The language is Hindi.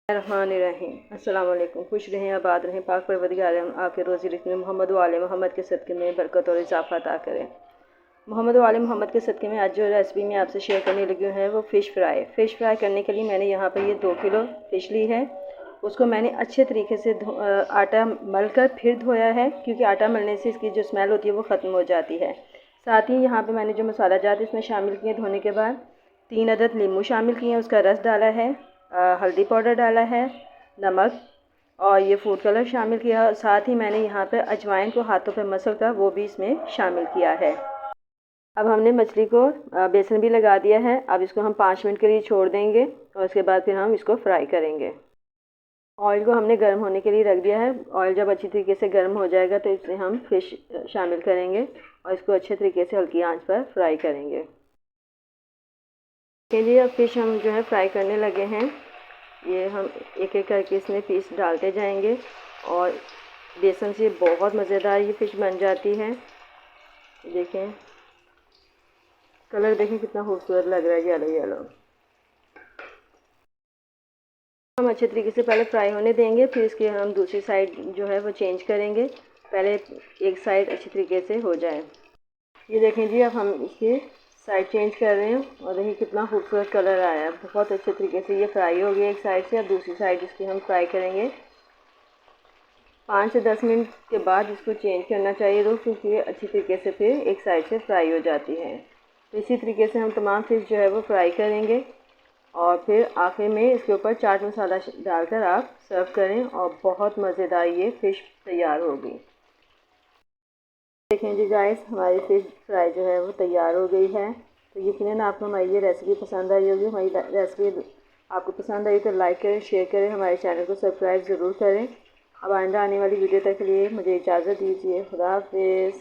रहमानिर्रहीम। अस्सलाम वालेकुम। खुश रहें, आबाद रहें, पाक परवरदिगार आके रोज़ी रिज़्क़ में मोहम्मद वाले मोहम्मद के सदक़े में बरकत और इजाफ़ा अता करें। मोहम्मद वाले मोहम्मद के सदक़े में आज जो रेसिपी मैं आपसे शेयर करने लगी हूँ है वो फ़िश फ्राई। फ़िश फ्राई करने के लिए मैंने यहाँ पर ये 2 किलो फ़िश ली है। उसको मैंने अच्छे तरीके से आटा मल कर फिर धोया है, क्योंकि आटा मलने से इसकी जो स्मेल होती है वो ख़त्म हो जाती है। साथ ही यहाँ पर मैंने जो मसाला जात इसमें शामिल किए धोने के बाद 3 अदद नींबू शामिल किए हैं, उसका रस डाला है, हल्दी पाउडर डाला है, नमक और ये फूड कलर शामिल किया। साथ ही मैंने यहाँ पर अजवाइन को हाथों पे मसल कर वो भी इसमें शामिल किया है। अब हमने मछली को बेसन भी लगा दिया है। अब इसको हम 5 मिनट के लिए छोड़ देंगे और उसके बाद फिर हम इसको फ्राई करेंगे। ऑयल को हमने गर्म होने के लिए रख दिया है। ऑयल जब अच्छी तरीके से गर्म हो जाएगा तो इसमें हम फ़िश शामिल करेंगे और इसको अच्छे तरीके से हल्की आंच पर फ्राई करेंगे। देखिए, अब फ़िश हम जो है फ्राई करने लगे हैं। ये हम एक एक करके इसमें पीस डालते जाएंगे और बेसन से बहुत मज़ेदार ये फ़िश बन जाती है। देखें, कलर देखें कितना खूबसूरत लग रहा है, येलो येलो। हम अच्छे तरीके से पहले फ्राई होने देंगे, फिर इसके हम दूसरी साइड जो है वो चेंज करेंगे। पहले एक साइड अच्छी तरीके से हो जाए। ये देखें जी, अब हम इसकी साइड चेंज कर रहे हैं और देखिए कितना खूबसूरत कलर आया है। बहुत अच्छे तरीके से ये फ्राई हो गया एक साइड से। अब दूसरी साइड इसकी हम फ्राई करेंगे। 5 से 10 मिनट के बाद इसको चेंज करना चाहिए क्योंकि ये अच्छी तरीके से फिर एक साइड से फ्राई हो जाती है। तो इसी तरीके से हम तमाम फ़िश जो है वो फ्राई करेंगे और फिर आखिर में इसके ऊपर चाट मसाला डालकर आप सर्व करें और बहुत मज़ेदार ये फ़िश तैयार होगी। देखें जी गाइस, हमारी फ़िश फ्राई जो है वो तैयार हो गई है। तो यकीनन आपको हमारी ये रेसिपी पसंद आई होगी। हमारी रेसिपी आपको पसंद आई तो लाइक करें, शेयर करें, हमारे चैनल को सब्सक्राइब ज़रूर करें। अब आइंदा आने वाली वीडियो तक के लिए मुझे इजाज़त दीजिए। खुदा हाफिज़।